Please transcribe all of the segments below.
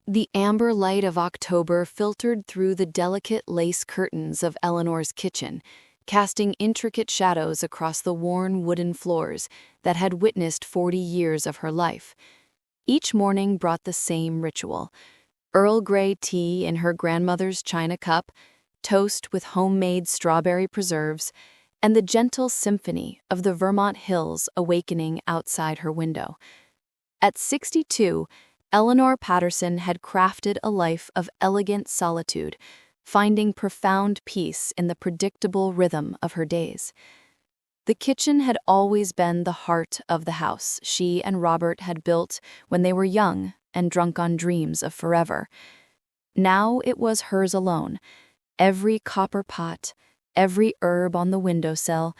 The amber light of October filtered through the delicate lace curtains of Eleanor's kitchen, casting intricate shadows across the worn wooden floors that had witnessed 40 years of her life. Each morning brought the same ritual: Earl Grey tea in her grandmother's china cup, toast with homemade strawberry preserves, and the gentle symphony of the Vermont hills awakening outside her window. At 62, Eleanor Patterson had crafted a life of elegant solitude, finding profound peace in the predictable rhythm of her days. The kitchen had always been the heart of the house she and Robert had built when they were young and drunk on dreams of forever. Now it was hers alone. Every copper pot, every herb on the windowsill,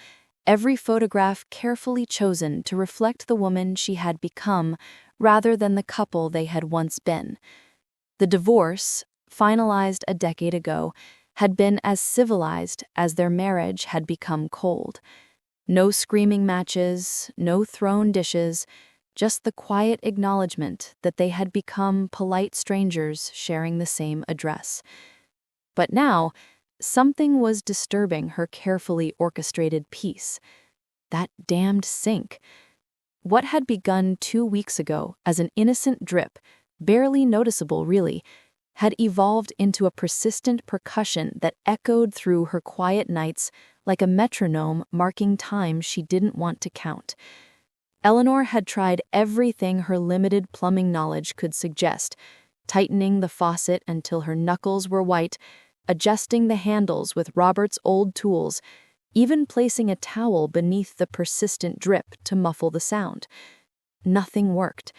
every photograph carefully chosen to reflect the woman she had become rather than the couple they had once been. The divorce, finalized a decade ago, had been as civilized as their marriage had become cold. No screaming matches, no thrown dishes, just the quiet acknowledgement that they had become polite strangers sharing the same address. But now, something was disturbing her carefully orchestrated peace. That damned sink. What had begun 2 weeks ago as an innocent drip, barely noticeable really, had evolved into a persistent percussion that echoed through her quiet nights like a metronome marking time she didn't want to count. Eleanor had tried everything her limited plumbing knowledge could suggest, tightening the faucet until her knuckles were white, adjusting the handles with Robert's old tools, even placing a towel beneath the persistent drip to muffle the sound. Nothing worked.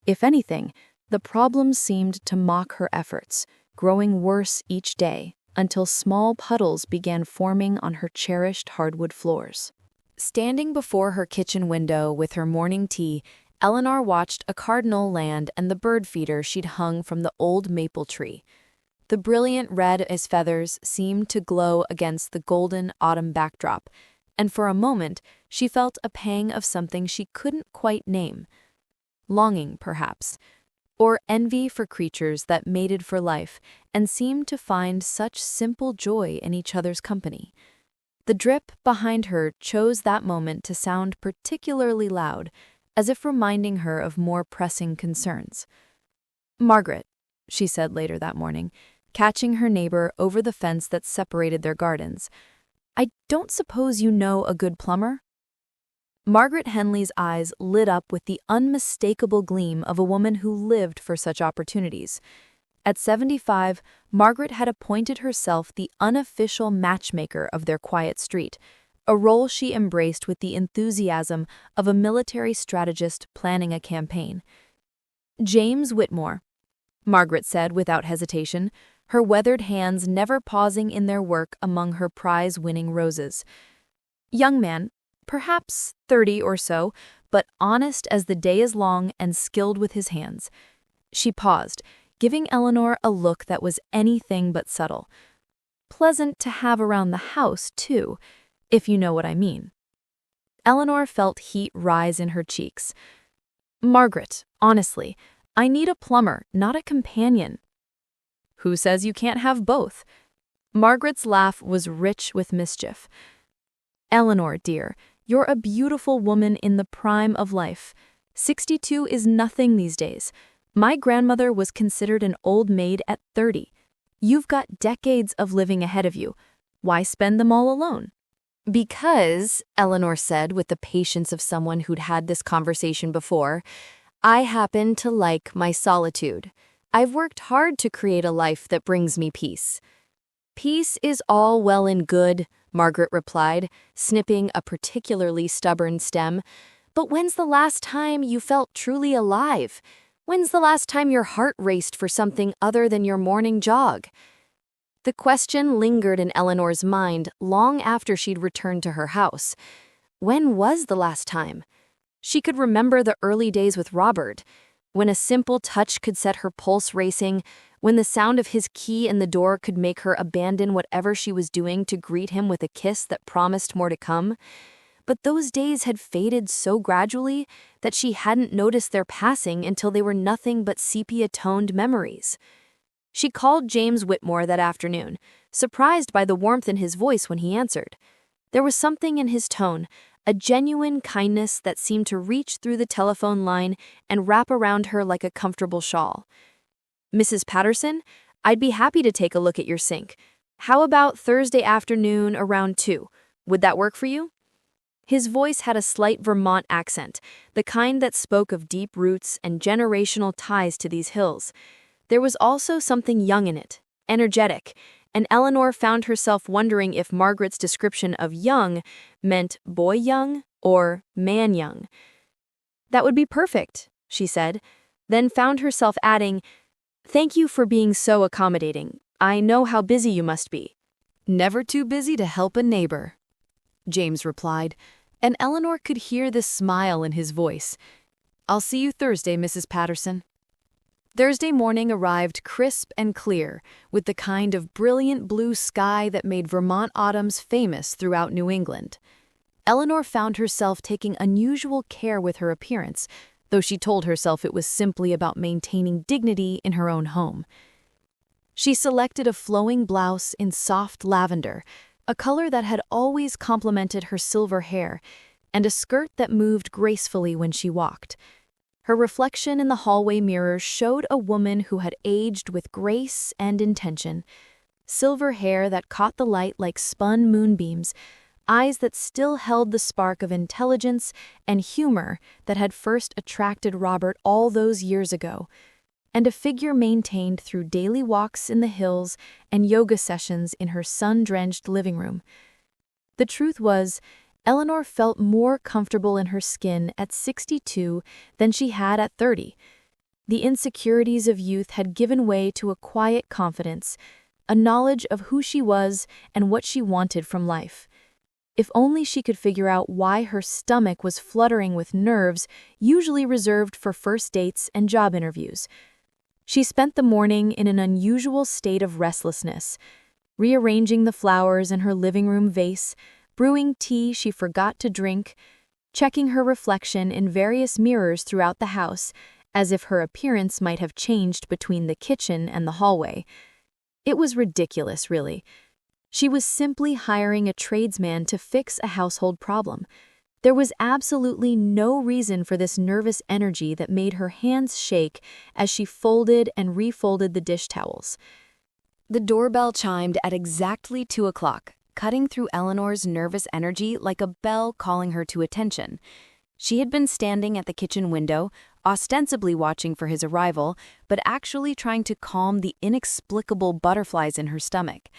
If anything, the problem seemed to mock her efforts, growing worse each day until small puddles began forming on her cherished hardwood floors. Standing before her kitchen window with her morning tea, Eleanor watched a cardinal land and the bird feeder she'd hung from the old maple tree. The brilliant red as feathers seemed to glow against the golden autumn backdrop, and for a moment she felt a pang of something she couldn't quite name. Longing, perhaps, or envy for creatures that mated for life and seemed to find such simple joy in each other's company. The drip behind her chose that moment to sound particularly loud, as if reminding her of more pressing concerns. "Margaret," she said later that morning, catching her neighbor over the fence that separated their gardens, "I don't suppose you know a good plumber?" Margaret Henley's eyes lit up with the unmistakable gleam of a woman who lived for such opportunities. At 75, Margaret had appointed herself the unofficial matchmaker of their quiet street, a role she embraced with the enthusiasm of a military strategist planning a campaign. "James Whitmore," Margaret said without hesitation, her weathered hands never pausing in their work among her prize-winning roses. "Young man, perhaps 30 or so, but honest as the day is long and skilled with his hands." She paused, giving Eleanor a look that was anything but subtle. "Pleasant to have around the house, too, if you know what I mean." Eleanor felt heat rise in her cheeks. "Margaret, honestly, I need a plumber, not a companion." "Who says you can't have both?" Margaret's laugh was rich with mischief. "Eleanor, dear, you're a beautiful woman in the prime of life. 62 is nothing these days. My grandmother was considered an old maid at 30. You've got decades of living ahead of you. Why spend them all alone?" "Because," Eleanor said with the patience of someone who'd had this conversation before, "I happen to like my solitude. I've worked hard to create a life that brings me peace." "Peace is all well and good," Margaret replied, snipping a particularly stubborn stem. "But when's the last time you felt truly alive? When's the last time your heart raced for something other than your morning jog?" The question lingered in Eleanor's mind long after she'd returned to her house. When was the last time? She could remember the early days with Robert, when a simple touch could set her pulse racing, when the sound of his key in the door could make her abandon whatever she was doing to greet him with a kiss that promised more to come. But those days had faded so gradually that she hadn't noticed their passing until they were nothing but sepia-toned memories. She called James Whitmore that afternoon, surprised by the warmth in his voice when he answered. There was something in his tone, a genuine kindness that seemed to reach through the telephone line and wrap around her like a comfortable shawl. "Mrs. Patterson, I'd be happy to take a look at your sink. How about Thursday afternoon around 2? Would that work for you?" His voice had a slight Vermont accent, the kind that spoke of deep roots and generational ties to these hills. There was also something young in it, energetic, and Eleanor found herself wondering if Margaret's description of young meant boy young or man young. "That would be perfect," she said, then found herself adding, "Thank you for being so accommodating. I know how busy you must be." "Never too busy to help a neighbor," James replied, and Eleanor could hear the smile in his voice. "I'll see you Thursday, Mrs. Patterson." Thursday morning arrived crisp and clear, with the kind of brilliant blue sky that made Vermont autumns famous throughout New England. Eleanor found herself taking unusual care with her appearance, though she told herself it was simply about maintaining dignity in her own home. She selected a flowing blouse in soft lavender, a color that had always complemented her silver hair, and a skirt that moved gracefully when she walked. Her reflection in the hallway mirror showed a woman who had aged with grace and intention. Silver hair that caught the light like spun moonbeams, eyes that still held the spark of intelligence and humor that had first attracted Robert all those years ago, and a figure maintained through daily walks in the hills and yoga sessions in her sun-drenched living room. The truth was, Eleanor felt more comfortable in her skin at 62 than she had at 30. The insecurities of youth had given way to a quiet confidence, a knowledge of who she was and what she wanted from life. If only she could figure out why her stomach was fluttering with nerves usually reserved for first dates and job interviews. She spent the morning in an unusual state of restlessness, rearranging the flowers in her living room vase, brewing tea she forgot to drink, checking her reflection in various mirrors throughout the house, as if her appearance might have changed between the kitchen and the hallway. It was ridiculous, really. She was simply hiring a tradesman to fix a household problem. There was absolutely no reason for this nervous energy that made her hands shake as she folded and refolded the dish towels. The doorbell chimed at exactly 2 o'clock, cutting through Eleanor's nervous energy like a bell calling her to attention. She had been standing at the kitchen window, ostensibly watching for his arrival, but actually trying to calm the inexplicable butterflies in her stomach.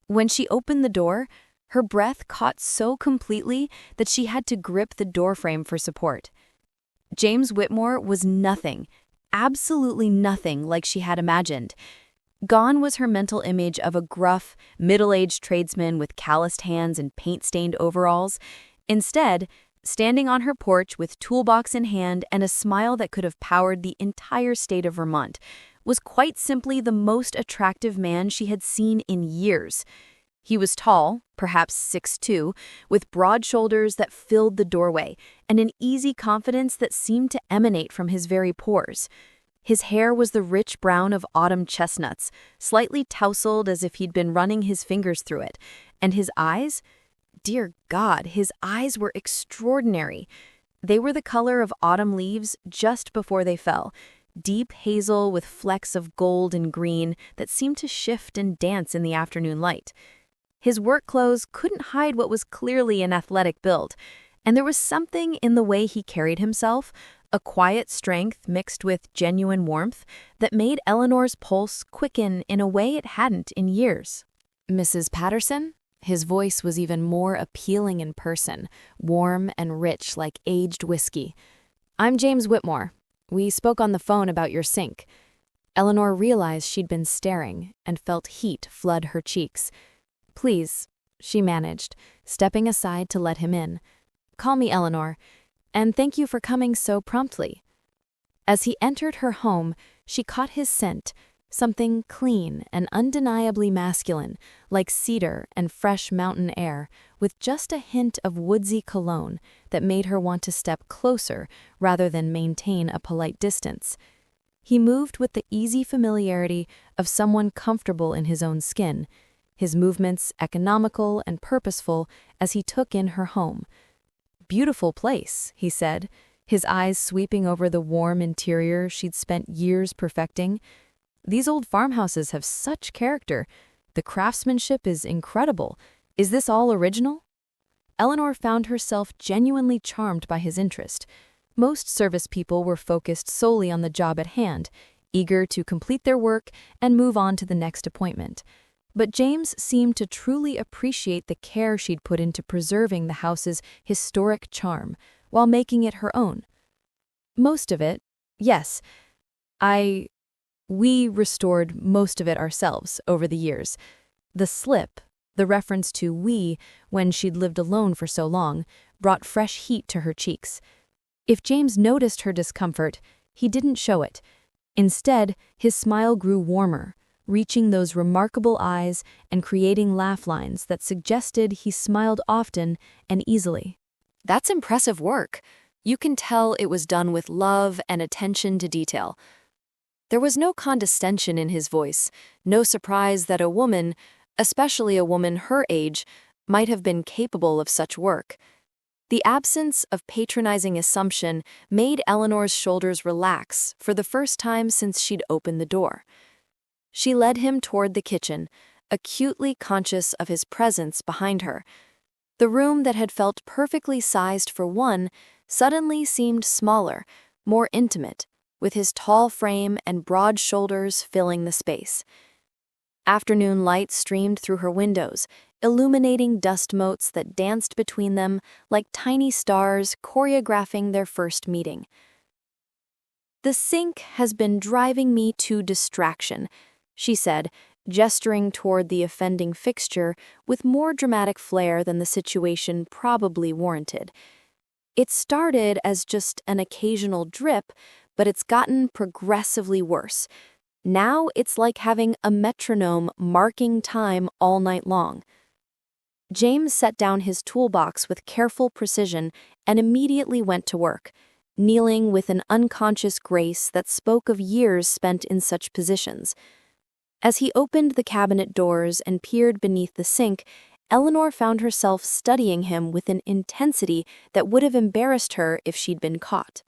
When she opened the door, her breath caught so completely that she had to grip the doorframe for support. James Whitmore was nothing, absolutely nothing like she had imagined. Gone was her mental image of a gruff, middle-aged tradesman with calloused hands and paint-stained overalls. Instead, standing on her porch with toolbox in hand and a smile that could have powered the entire state of Vermont, was quite simply the most attractive man she had seen in years. He was tall, perhaps 6'2", with broad shoulders that filled the doorway, and an easy confidence that seemed to emanate from his very pores. His hair was the rich brown of autumn chestnuts, slightly tousled as if he'd been running his fingers through it, and his eyes? Dear God, his eyes were extraordinary. They were the color of autumn leaves just before they fell, deep hazel with flecks of gold and green that seemed to shift and dance in the afternoon light. His work clothes couldn't hide what was clearly an athletic build, and there was something in the way he carried himself, a quiet strength mixed with genuine warmth, that made Eleanor's pulse quicken in a way it hadn't in years. "Mrs. Patterson?" His voice was even more appealing in person, warm and rich like aged whiskey. "I'm James Whitmore. We spoke on the phone about your sink." Eleanor realized she'd been staring and felt heat flood her cheeks. "Please," she managed, stepping aside to let him in. "Call me Eleanor, and thank you for coming so promptly." As he entered her home, she caught his scent, something clean and undeniably masculine, like cedar and fresh mountain air, with just a hint of woodsy cologne that made her want to step closer rather than maintain a polite distance. He moved with the easy familiarity of someone comfortable in his own skin, his movements economical and purposeful as he took in her home. "Beautiful place," he said, his eyes sweeping over the warm interior she'd spent years perfecting. "These old farmhouses have such character. The craftsmanship is incredible. Is this all original?" Eleanor found herself genuinely charmed by his interest. Most service people were focused solely on the job at hand, eager to complete their work and move on to the next appointment. But James seemed to truly appreciate the care she'd put into preserving the house's historic charm, while making it her own. "Most of it, yes. We restored most of it ourselves over the years." The slip, the reference to "we" when she'd lived alone for so long, brought fresh heat to her cheeks. If James noticed her discomfort, he didn't show it. Instead, his smile grew warmer, reaching those remarkable eyes and creating laugh lines that suggested he smiled often and easily. "That's impressive work. You can tell it was done with love and attention to detail." There was no condescension in his voice, no surprise that a woman, especially a woman her age, might have been capable of such work. The absence of patronizing assumption made Eleanor's shoulders relax for the first time since she'd opened the door. She led him toward the kitchen, acutely conscious of his presence behind her. The room that had felt perfectly sized for one suddenly seemed smaller, more intimate, with his tall frame and broad shoulders filling the space. Afternoon light streamed through her windows, illuminating dust motes that danced between them like tiny stars choreographing their first meeting. "The sink has been driving me to distraction," she said, gesturing toward the offending fixture with more dramatic flair than the situation probably warranted. "It started as just an occasional drip, but it's gotten progressively worse. Now it's like having a metronome marking time all night long." James set down his toolbox with careful precision and immediately went to work, kneeling with an unconscious grace that spoke of years spent in such positions. As he opened the cabinet doors and peered beneath the sink, Eleanor found herself studying him with an intensity that would have embarrassed her if she'd been caught.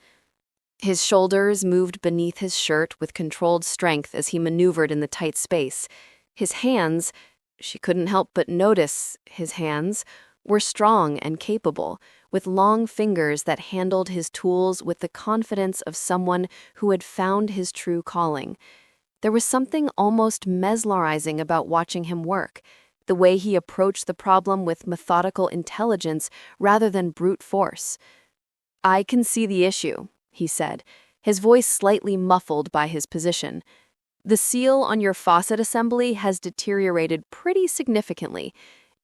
His shoulders moved beneath his shirt with controlled strength as he maneuvered in the tight space. His hands, she couldn't help but notice his hands, were strong and capable, with long fingers that handled his tools with the confidence of someone who had found his true calling. There was something almost mesmerizing about watching him work, the way he approached the problem with methodical intelligence rather than brute force. "I can see the issue," he said, his voice slightly muffled by his position. "The seal on your faucet assembly has deteriorated pretty significantly.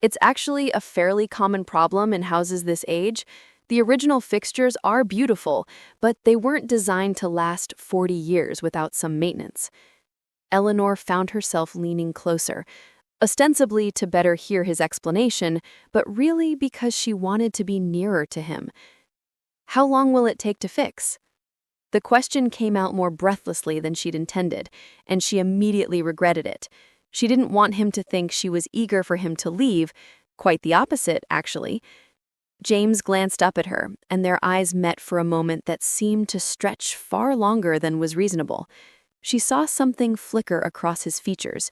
It's actually a fairly common problem in houses this age. The original fixtures are beautiful, but they weren't designed to last 40 years without some maintenance." Eleanor found herself leaning closer, ostensibly to better hear his explanation, but really because she wanted to be nearer to him. "How long will it take to fix?" The question came out more breathlessly than she'd intended, and she immediately regretted it. She didn't want him to think she was eager for him to leave, quite the opposite, actually. James glanced up at her, and their eyes met for a moment that seemed to stretch far longer than was reasonable. She saw something flicker across his features.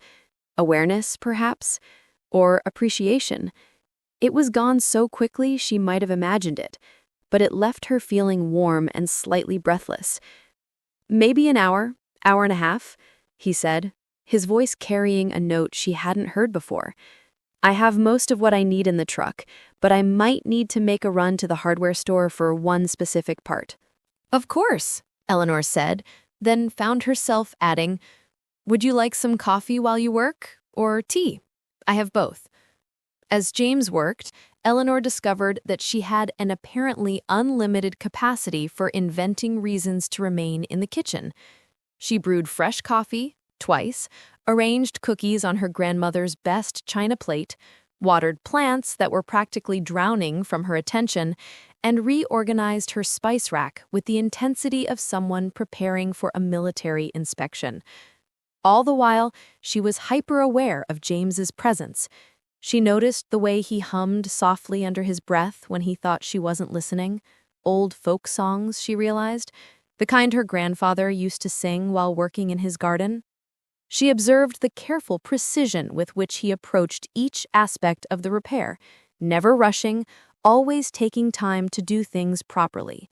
Awareness, perhaps? Or appreciation? It was gone so quickly she might have imagined it, but it left her feeling warm and slightly breathless. "Maybe an hour and a half," he said, his voice carrying a note she hadn't heard before. "I have most of what I need in the truck, but I might need to make a run to the hardware store for one specific part." "Of course," Eleanor said, then found herself adding, "Would you like some coffee while you work, or tea? I have both." As James worked, Eleanor discovered that she had an apparently unlimited capacity for inventing reasons to remain in the kitchen. She brewed fresh coffee, twice, arranged cookies on her grandmother's best china plate, watered plants that were practically drowning from her attention, and reorganized her spice rack with the intensity of someone preparing for a military inspection. All the while, she was hyper-aware of James's presence. She noticed the way he hummed softly under his breath when he thought she wasn't listening. Old folk songs, she realized, the kind her grandfather used to sing while working in his garden. She observed the careful precision with which he approached each aspect of the repair, never rushing, always taking time to do things properly.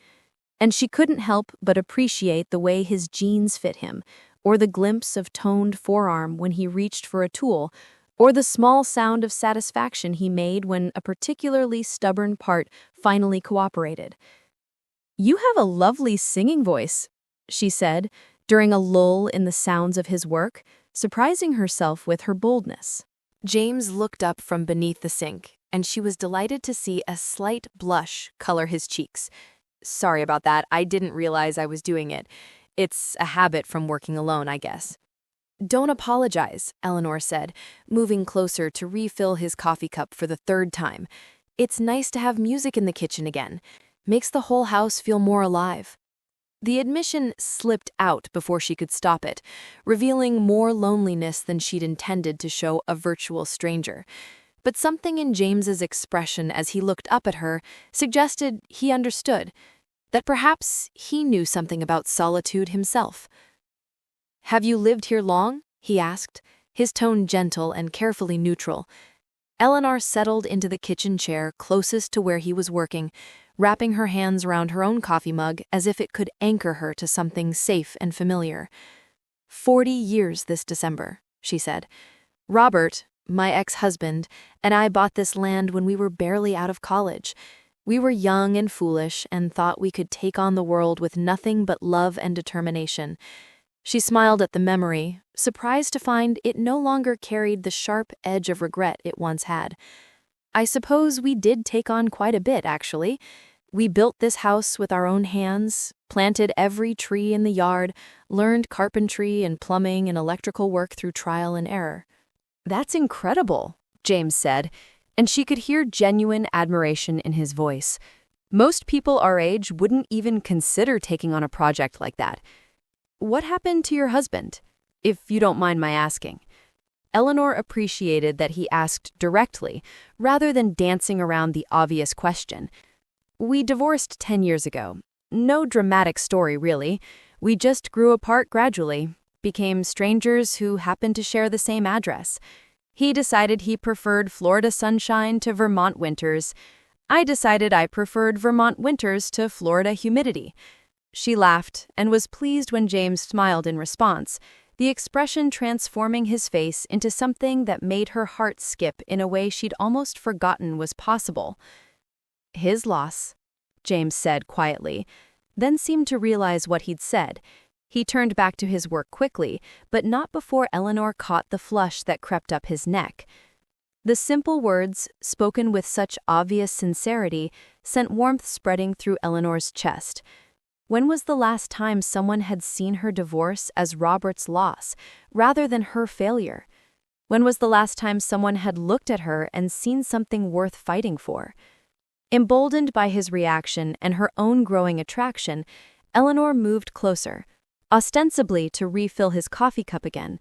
And she couldn't help but appreciate the way his jeans fit him, or the glimpse of toned forearm when he reached for a tool, or the small sound of satisfaction he made when a particularly stubborn part finally cooperated. "You have a lovely singing voice," she said, during a lull in the sounds of his work, surprising herself with her boldness. James looked up from beneath the sink, and she was delighted to see a slight blush color his cheeks. "Sorry about that, I didn't realize I was doing it. It's a habit from working alone, I guess." "Don't apologize," Eleanor said, moving closer to refill his coffee cup for the third time. "It's nice to have music in the kitchen again. Makes the whole house feel more alive." The admission slipped out before she could stop it, revealing more loneliness than she'd intended to show a virtual stranger. But something in James's expression as he looked up at her suggested he understood, that perhaps he knew something about solitude himself. "Have you lived here long?" he asked, his tone gentle and carefully neutral. Eleanor settled into the kitchen chair closest to where he was working, wrapping her hands around her own coffee mug as if it could anchor her to something safe and familiar. 40 years this December," she said. "Robert, my ex-husband, and I bought this land when we were barely out of college. We were young and foolish and thought we could take on the world with nothing but love and determination." She smiled at the memory, surprised to find it no longer carried the sharp edge of regret it once had. "I suppose we did take on quite a bit, actually. We built this house with our own hands, planted every tree in the yard, learned carpentry and plumbing and electrical work through trial and error." "That's incredible," James said, and she could hear genuine admiration in his voice. "Most people our age wouldn't even consider taking on a project like that. What happened to your husband, if you don't mind my asking?" Eleanor appreciated that he asked directly, rather than dancing around the obvious question. "We divorced 10 years ago. No dramatic story, really. We just grew apart gradually, became strangers who happened to share the same address. He decided he preferred Florida sunshine to Vermont winters. I decided I preferred Vermont winters to Florida humidity." She laughed and was pleased when James smiled in response, the expression transforming his face into something that made her heart skip in a way she'd almost forgotten was possible. "His loss," James said quietly, then seemed to realize what he'd said. He turned back to his work quickly, but not before Eleanor caught the flush that crept up his neck. The simple words, spoken with such obvious sincerity, sent warmth spreading through Eleanor's chest. When was the last time someone had seen her divorce as Robert's loss, rather than her failure? When was the last time someone had looked at her and seen something worth fighting for? Emboldened by his reaction and her own growing attraction, Eleanor moved closer, ostensibly to refill his coffee cup again.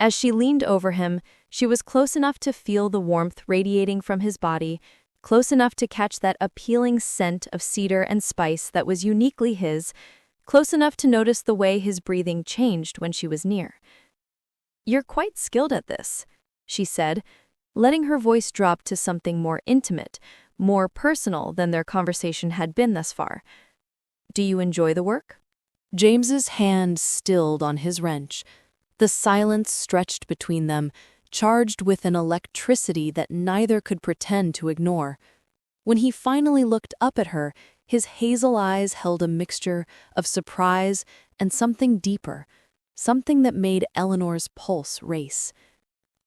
As she leaned over him, she was close enough to feel the warmth radiating from his body, close enough to catch that appealing scent of cedar and spice that was uniquely his, close enough to notice the way his breathing changed when she was near. "You're quite skilled at this," she said, letting her voice drop to something more intimate, more personal than their conversation had been thus far. "Do you enjoy the work?" James's hand stilled on his wrench. The silence stretched between them, charged with an electricity that neither could pretend to ignore. When he finally looked up at her, his hazel eyes held a mixture of surprise and something deeper, something that made Eleanor's pulse race.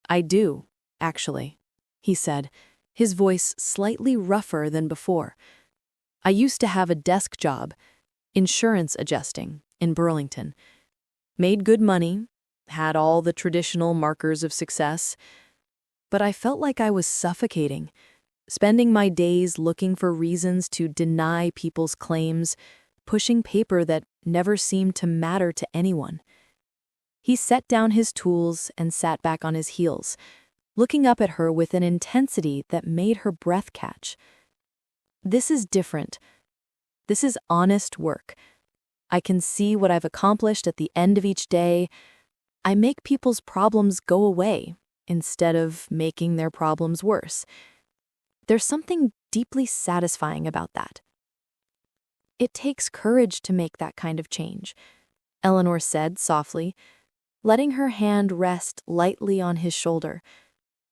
"I do, actually," he said, his voice slightly rougher than before. "I used to have a desk job, insurance adjusting, in Burlington. Made good money, had all the traditional markers of success. But I felt like I was suffocating, spending my days looking for reasons to deny people's claims, pushing paper that never seemed to matter to anyone. He set down his tools and sat back on his heels, looking up at her with an intensity that made her breath catch. This is different. This is honest work. I can see what I've accomplished at the end of each day. I make people's problems go away instead of making their problems worse. There's something deeply satisfying about that. It takes courage to make that kind of change, Eleanor said softly, letting her hand rest lightly on his shoulder.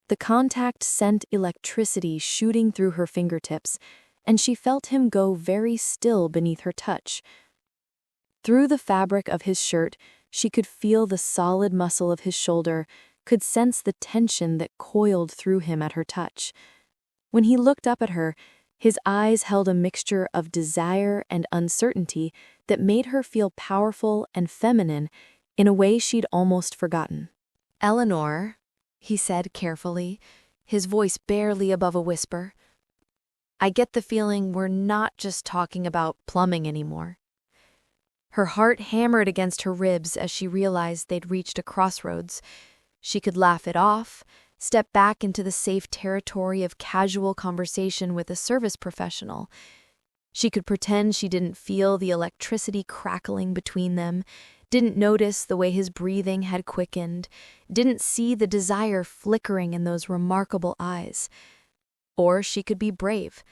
The contact sent electricity shooting through her fingertips, and she felt him go very still beneath her touch. Through the fabric of his shirt, she could feel the solid muscle of his shoulder, could sense the tension that coiled through him at her touch. When he looked up at her, his eyes held a mixture of desire and uncertainty that made her feel powerful and feminine in a way she'd almost forgotten. "Eleanor," he said carefully, his voice barely above a whisper, "I get the feeling we're not just talking about plumbing anymore." Her heart hammered against her ribs as she realized they'd reached a crossroads. She could laugh it off, step back into the safe territory of casual conversation with a service professional. She could pretend she didn't feel the electricity crackling between them, didn't notice the way his breathing had quickened, didn't see the desire flickering in those remarkable eyes. Or she could be brave,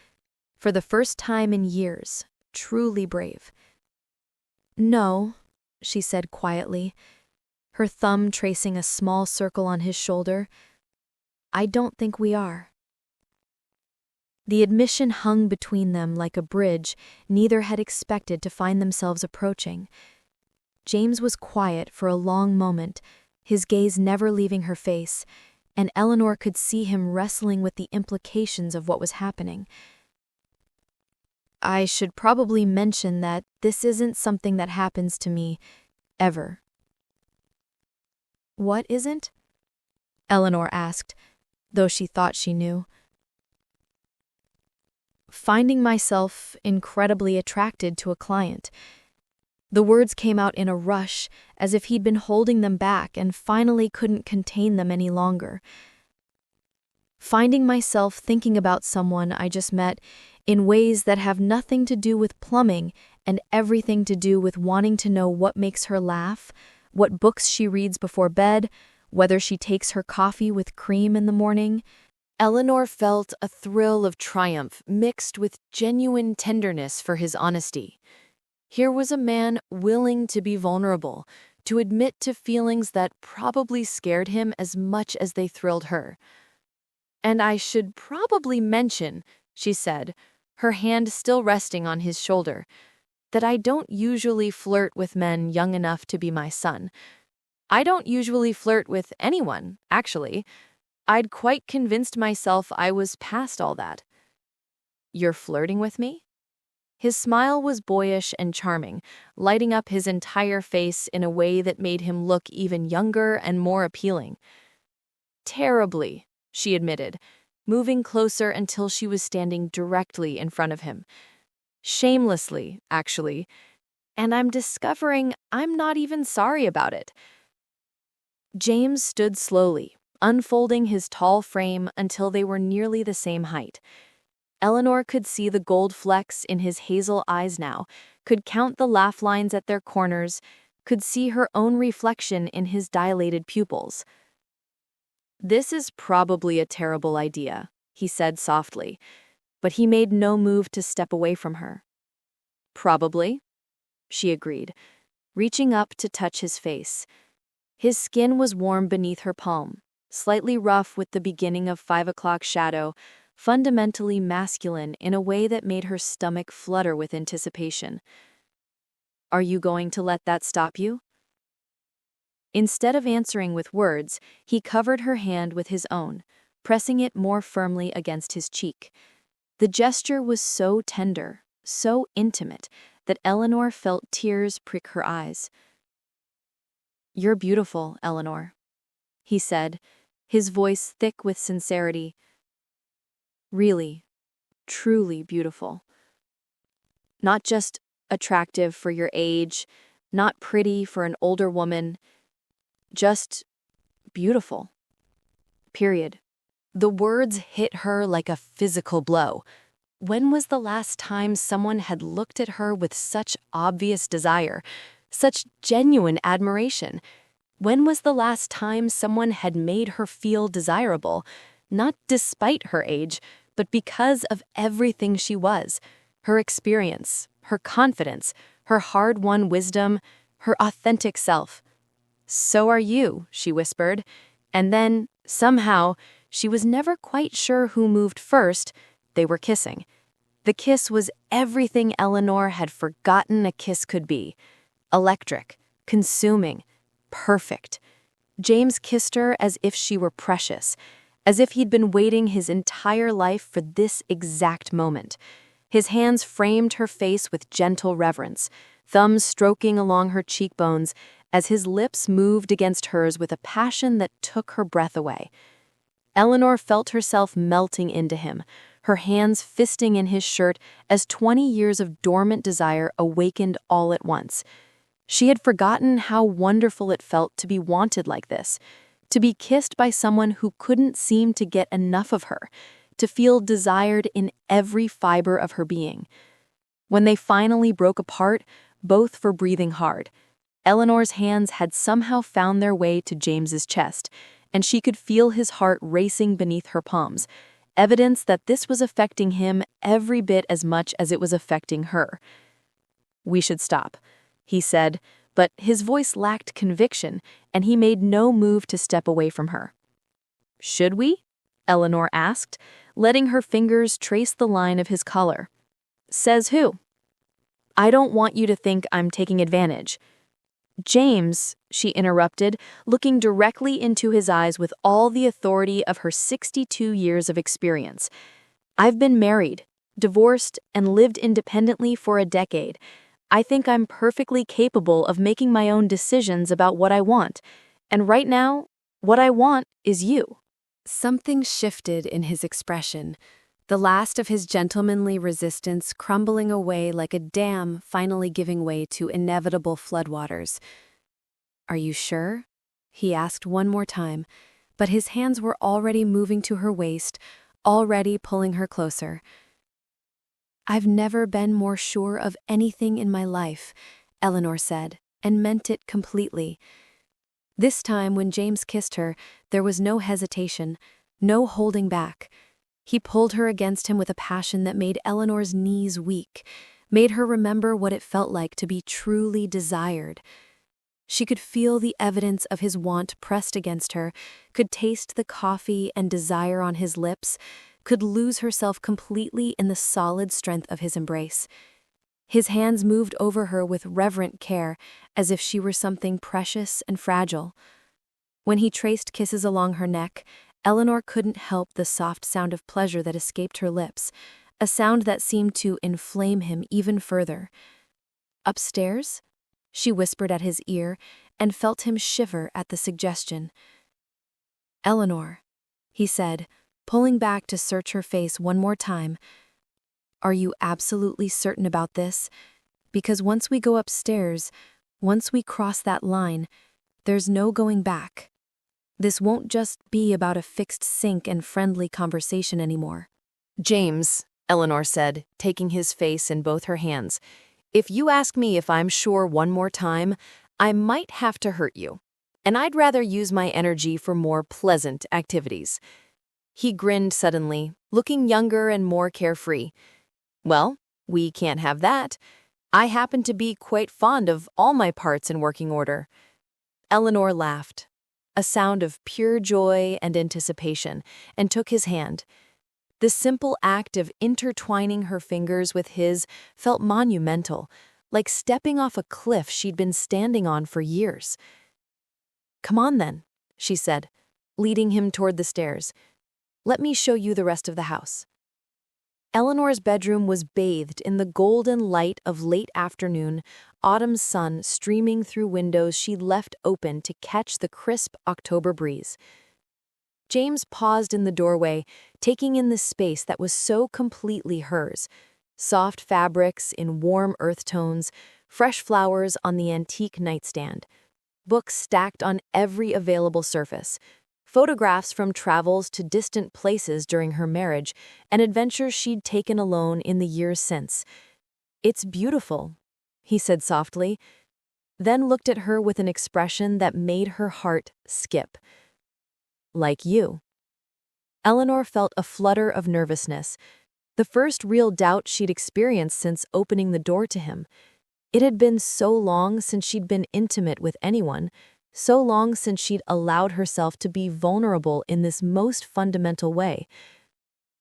for the first time in years, truly brave. "No," she said quietly, her thumb tracing a small circle on his shoulder. "I don't think we are." The admission hung between them like a bridge neither had expected to find themselves approaching. James was quiet for a long moment, his gaze never leaving her face, and Eleanor could see him wrestling with the implications of what was happening. "I should probably mention that this isn't something that happens to me, ever." "What isn't?" Eleanor asked, though she thought she knew. "Finding myself incredibly attracted to a client." The words came out in a rush, as if he'd been holding them back and finally couldn't contain them any longer. "Finding myself thinking about someone I just met in ways that have nothing to do with plumbing and everything to do with wanting to know what makes her laugh, what books she reads before bed, whether she takes her coffee with cream in the morning." Eleanor felt a thrill of triumph mixed with genuine tenderness for his honesty. Here was a man willing to be vulnerable, to admit to feelings that probably scared him as much as they thrilled her. "And I should probably mention," she said, her hand still resting on his shoulder, "that I don't usually flirt with men young enough to be my son. I don't usually flirt with anyone, actually. I'd quite convinced myself I was past all that." "You're flirting with me?" His smile was boyish and charming, lighting up his entire face in a way that made him look even younger and more appealing. "Terribly," she admitted, moving closer until she was standing directly in front of him. "Shamelessly, actually. And I'm discovering I'm not even sorry about it." James stood slowly, unfolding his tall frame until they were nearly the same height. Eleanor could see the gold flecks in his hazel eyes now, could count the laugh lines at their corners, could see her own reflection in his dilated pupils. "This is probably a terrible idea," he said softly, but he made no move to step away from her. "Probably," she agreed, reaching up to touch his face. His skin was warm beneath her palm, slightly rough with the beginning of 5 o'clock shadow, fundamentally masculine in a way that made her stomach flutter with anticipation. "Are you going to let that stop you?" Instead of answering with words, he covered her hand with his own, pressing it more firmly against his cheek. The gesture was so tender, so intimate, that Eleanor felt tears prick her eyes. "You're beautiful, Eleanor," he said, his voice thick with sincerity. "Really, truly beautiful. Not just attractive for your age, not pretty for an older woman, just beautiful. Period." The words hit her like a physical blow. When was the last time someone had looked at her with such obvious desire, such genuine admiration? When was the last time someone had made her feel desirable, not despite her age, but because of everything she was, her experience, her confidence, her hard-won wisdom, her authentic self? "So are you," she whispered, and then, somehow, she was never quite sure who moved first. They were kissing. The kiss was everything Eleanor had forgotten a kiss could be. Electric, consuming, perfect. James kissed her as if she were precious, as if he'd been waiting his entire life for this exact moment. His hands framed her face with gentle reverence, thumbs stroking along her cheekbones as his lips moved against hers with a passion that took her breath away. Eleanor felt herself melting into him, her hands fisting in his shirt as 20 years of dormant desire awakened all at once. She had forgotten how wonderful it felt to be wanted like this, to be kissed by someone who couldn't seem to get enough of her, to feel desired in every fiber of her being. When they finally broke apart, both for breathing hard, Eleanor's hands had somehow found their way to James's chest, and she could feel his heart racing beneath her palms, evidence that this was affecting him every bit as much as it was affecting her. "We should stop," he said, but his voice lacked conviction, and he made no move to step away from her. "Should we?" Eleanor asked, letting her fingers trace the line of his collar. "Says who?" "I don't want you to think I'm taking advantage." "James," she interrupted, looking directly into his eyes with all the authority of her 62 years of experience. "I've been married, divorced, and lived independently for a decade. I think I'm perfectly capable of making my own decisions about what I want. And right now, what I want is you." Something shifted in his expression, the last of his gentlemanly resistance crumbling away like a dam finally giving way to inevitable floodwaters. "Are you sure?" he asked one more time, but his hands were already moving to her waist, already pulling her closer. "I've never been more sure of anything in my life," Eleanor said, and meant it completely. This time when James kissed her, there was no hesitation, no holding back. He pulled her against him with a passion that made Eleanor's knees weak, made her remember what it felt like to be truly desired. She could feel the evidence of his want pressed against her, could taste the coffee and desire on his lips, could lose herself completely in the solid strength of his embrace. His hands moved over her with reverent care, as if she were something precious and fragile. When he traced kisses along her neck, Eleanor couldn't help the soft sound of pleasure that escaped her lips, a sound that seemed to inflame him even further. "Upstairs?" she whispered at his ear, and felt him shiver at the suggestion. "Eleanor," he said, pulling back to search her face one more time, "are you absolutely certain about this? Because once we go upstairs, once we cross that line, there's no going back. This won't just be about a fixed sink and friendly conversation anymore." "James," Eleanor said, taking his face in both her hands, "if you ask me if I'm sure one more time, I might have to hurt you. And I'd rather use my energy for more pleasant activities." He grinned suddenly, looking younger and more carefree. "Well, we can't have that. I happen to be quite fond of all my parts in working order." Eleanor laughed, a sound of pure joy and anticipation, and took his hand. The simple act of intertwining her fingers with his felt monumental, like stepping off a cliff she'd been standing on for years. "Come on then," she said, leading him toward the stairs. "Let me show you the rest of the house." Eleanor's bedroom was bathed in the golden light of late afternoon, autumn sun streaming through windows she'd left open to catch the crisp October breeze. James paused in the doorway, taking in the space that was so completely hers. Soft fabrics in warm earth tones, fresh flowers on the antique nightstand, books stacked on every available surface, photographs from travels to distant places during her marriage and adventures she'd taken alone in the years since. "It's beautiful," he said softly, then looked at her with an expression that made her heart skip. "Like you." Eleanor felt a flutter of nervousness, the first real doubt she'd experienced since opening the door to him. It had been so long since she'd been intimate with anyone, so long since she'd allowed herself to be vulnerable in this most fundamental way.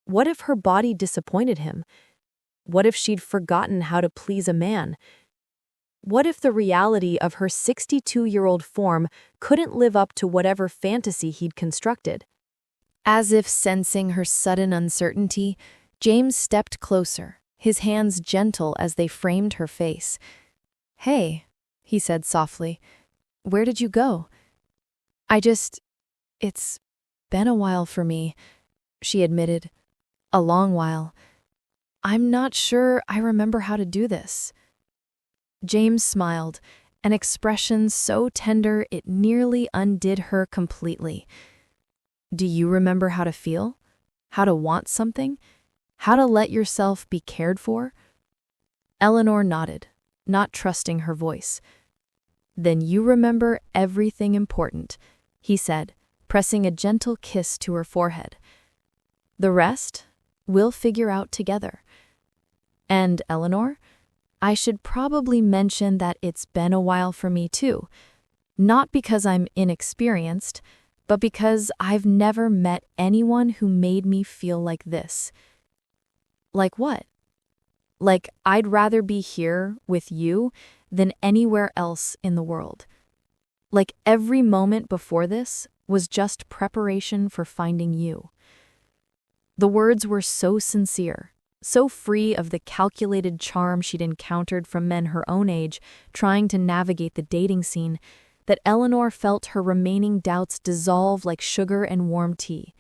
What if her body disappointed him? What if she'd forgotten how to please a man? What if the reality of her 62-year-old form couldn't live up to whatever fantasy he'd constructed? As if sensing her sudden uncertainty, James stepped closer, his hands gentle as they framed her face. "Hey," he said softly, "where did you go?" It's been a while for me," she admitted. "A long while. I'm not sure I remember how to do this." James smiled, an expression so tender it nearly undid her completely. "Do you remember how to feel? How to want something? How to let yourself be cared for?" Eleanor nodded, not trusting her voice. "Then you remember everything important," he said, pressing a gentle kiss to her forehead. "The rest, we'll figure out together. And, Eleanor, I should probably mention that it's been a while for me too. Not because I'm inexperienced, but because I've never met anyone who made me feel like this." "Like what?" "Like I'd rather be here with you than anywhere else in the world. Like every moment before this was just preparation for finding you." The words were so sincere, so free of the calculated charm she'd encountered from men her own age trying to navigate the dating scene, that Eleanor felt her remaining doubts dissolve like sugar and warm tea.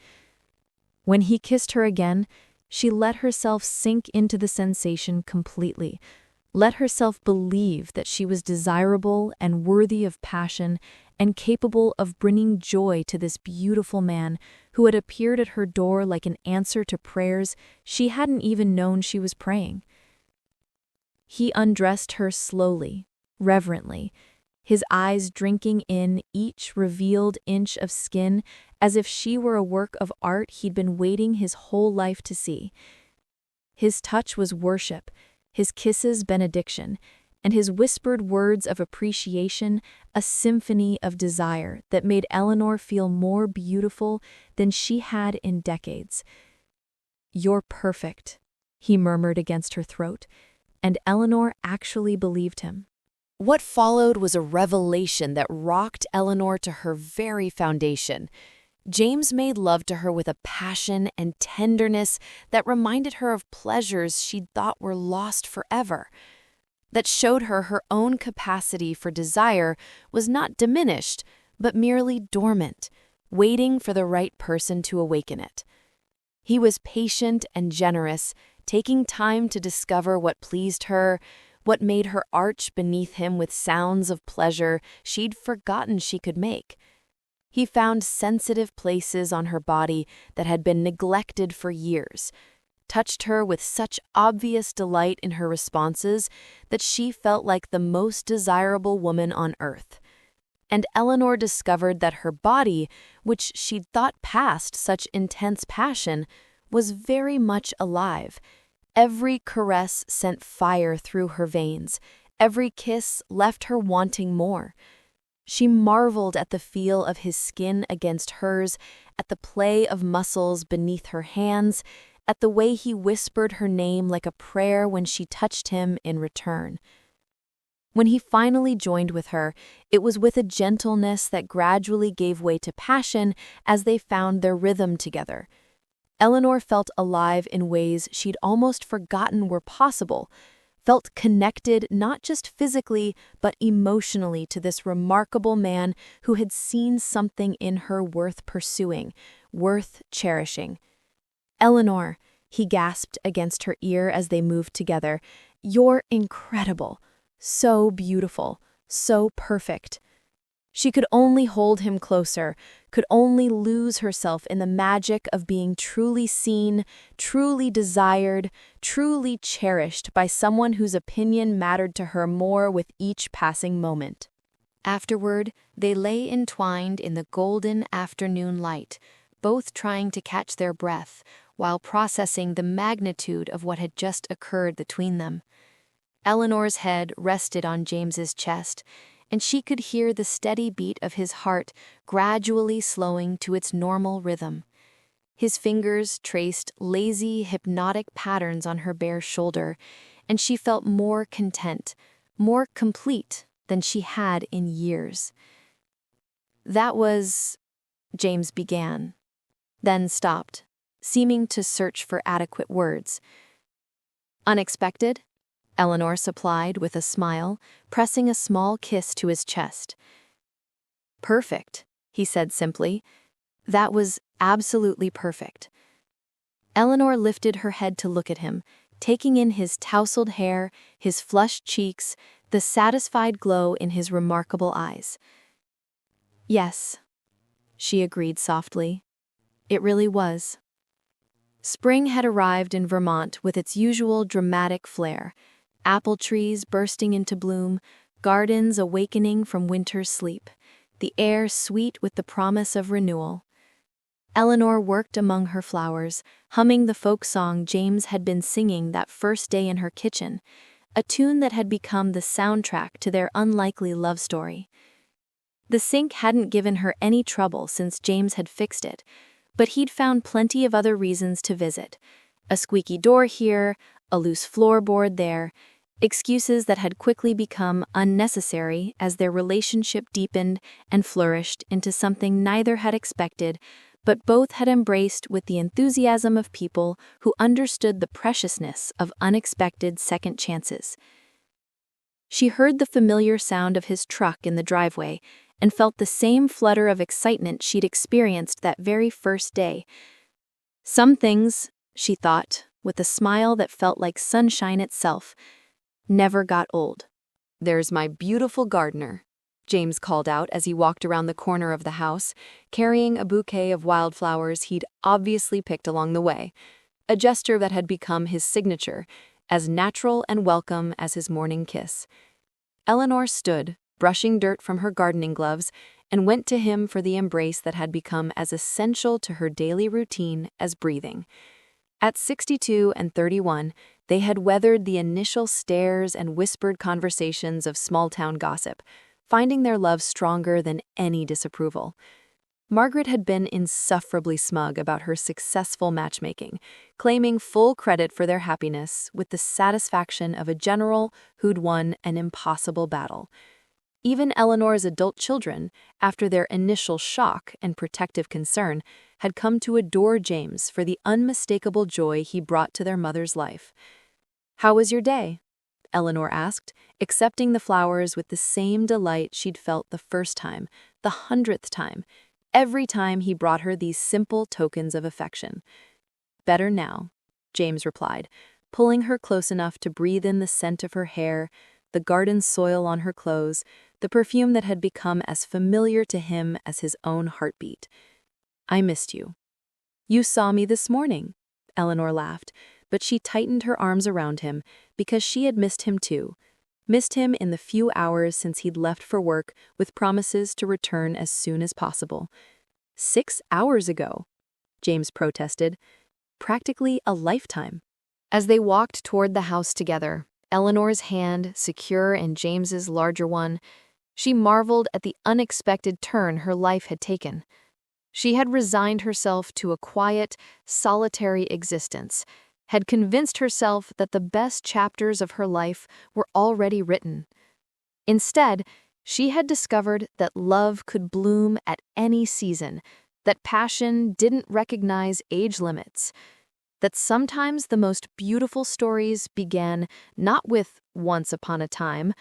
When he kissed her again, she let herself sink into the sensation completely, let herself believe that she was desirable and worthy of passion and capable of bringing joy to this beautiful man who had appeared at her door like an answer to prayers she hadn't even known she was praying. He undressed her slowly, reverently, his eyes drinking in each revealed inch of skin as if she were a work of art he'd been waiting his whole life to see. His touch was worship, his kisses benediction, and his whispered words of appreciation a symphony of desire that made Eleanor feel more beautiful than she had in decades. "You're perfect," he murmured against her throat, and Eleanor actually believed him. What followed was a revelation that rocked Eleanor to her very foundation. James made love to her with a passion and tenderness that reminded her of pleasures she'd thought were lost forever, that showed her her own capacity for desire was not diminished, but merely dormant, waiting for the right person to awaken it. He was patient and generous, taking time to discover what pleased her, what made her arch beneath him with sounds of pleasure she'd forgotten she could make. He found sensitive places on her body that had been neglected for years, touched her with such obvious delight in her responses that she felt like the most desirable woman on earth. And Eleanor discovered that her body, which she'd thought passed such intense passion, was very much alive. Every caress sent fire through her veins. Every kiss left her wanting more. She marveled at the feel of his skin against hers, at the play of muscles beneath her hands, at the way he whispered her name like a prayer when she touched him in return. When he finally joined with her, it was with a gentleness that gradually gave way to passion as they found their rhythm together. Eleanor felt alive in ways she'd almost forgotten were possible, felt connected not just physically but emotionally to this remarkable man who had seen something in her worth pursuing, worth cherishing. "Eleanor," he gasped against her ear as they moved together, "you're incredible. So beautiful. So perfect." She could only hold him closer, could only lose herself in the magic of being truly seen, truly desired, truly cherished by someone whose opinion mattered to her more with each passing moment. Afterward, they lay entwined in the golden afternoon light, both trying to catch their breath while processing the magnitude of what had just occurred between them. Eleanor's head rested on James's chest, and she could hear the steady beat of his heart gradually slowing to its normal rhythm. His fingers traced lazy, hypnotic patterns on her bare shoulder, and she felt more content, more complete than she had in years. "That was," James began, then stopped, seeming to search for adequate words. "Unexpected?" Eleanor supplied with a smile, pressing a small kiss to his chest. "Perfect," he said simply. "That was absolutely perfect." Eleanor lifted her head to look at him, taking in his tousled hair, his flushed cheeks, the satisfied glow in his remarkable eyes. "Yes," she agreed softly. "It really was." Spring had arrived in Vermont with its usual dramatic flair. Apple trees bursting into bloom, gardens awakening from winter's sleep, the air sweet with the promise of renewal. Eleanor worked among her flowers, humming the folk song James had been singing that first day in her kitchen, a tune that had become the soundtrack to their unlikely love story. The sink hadn't given her any trouble since James had fixed it, but he'd found plenty of other reasons to visit. A squeaky door here, a loose floorboard there, excuses that had quickly become unnecessary as their relationship deepened and flourished into something neither had expected, but both had embraced with the enthusiasm of people who understood the preciousness of unexpected second chances. She heard the familiar sound of his truck in the driveway and felt the same flutter of excitement she'd experienced that very first day. Some things, she thought, with a smile that felt like sunshine itself, never got old. "There's my beautiful gardener," James called out as he walked around the corner of the house, carrying a bouquet of wildflowers he'd obviously picked along the way, a gesture that had become his signature, as natural and welcome as his morning kiss. Eleanor stood, brushing dirt from her gardening gloves, and went to him for the embrace that had become as essential to her daily routine as breathing. At 62 and 31, they had weathered the initial stares and whispered conversations of small-town gossip, finding their love stronger than any disapproval. Margaret had been insufferably smug about her successful matchmaking, claiming full credit for their happiness with the satisfaction of a general who'd won an impossible battle. Even Eleanor's adult children, after their initial shock and protective concern, had come to adore James for the unmistakable joy he brought to their mother's life. "How was your day?" Eleanor asked, accepting the flowers with the same delight she'd felt the first time, the 100th time, every time he brought her these simple tokens of affection. "Better now," James replied, pulling her close enough to breathe in the scent of her hair, the garden soil on her clothes, the perfume that had become as familiar to him as his own heartbeat. "I missed you." "You saw me this morning," Eleanor laughed, but she tightened her arms around him because she had missed him too, missed him in the few hours since he'd left for work with promises to return as soon as possible. 6 hours ago, James protested. Practically a lifetime. As they walked toward the house together, Eleanor's hand secure in James's larger one, she marveled at the unexpected turn her life had taken. She had resigned herself to a quiet, solitary existence, had convinced herself that the best chapters of her life were already written. Instead, she had discovered that love could bloom at any season, that passion didn't recognize age limits, that sometimes the most beautiful stories began not with "once upon a time,"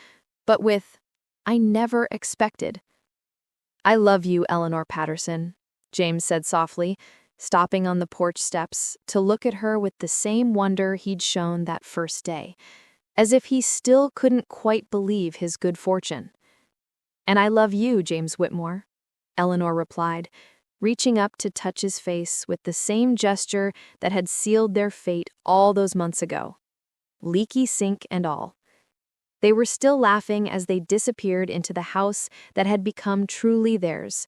but with "I never expected." "I love you, Eleanor Patterson," James said softly, stopping on the porch steps to look at her with the same wonder he'd shown that first day, as if he still couldn't quite believe his good fortune. "And I love you, James Whitmore," Eleanor replied, reaching up to touch his face with the same gesture that had sealed their fate all those months ago, leaky sink and all. They were still laughing as they disappeared into the house that had become truly theirs,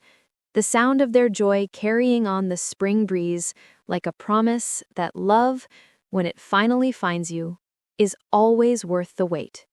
the sound of their joy carrying on the spring breeze like a promise that love, when it finally finds you, is always worth the wait.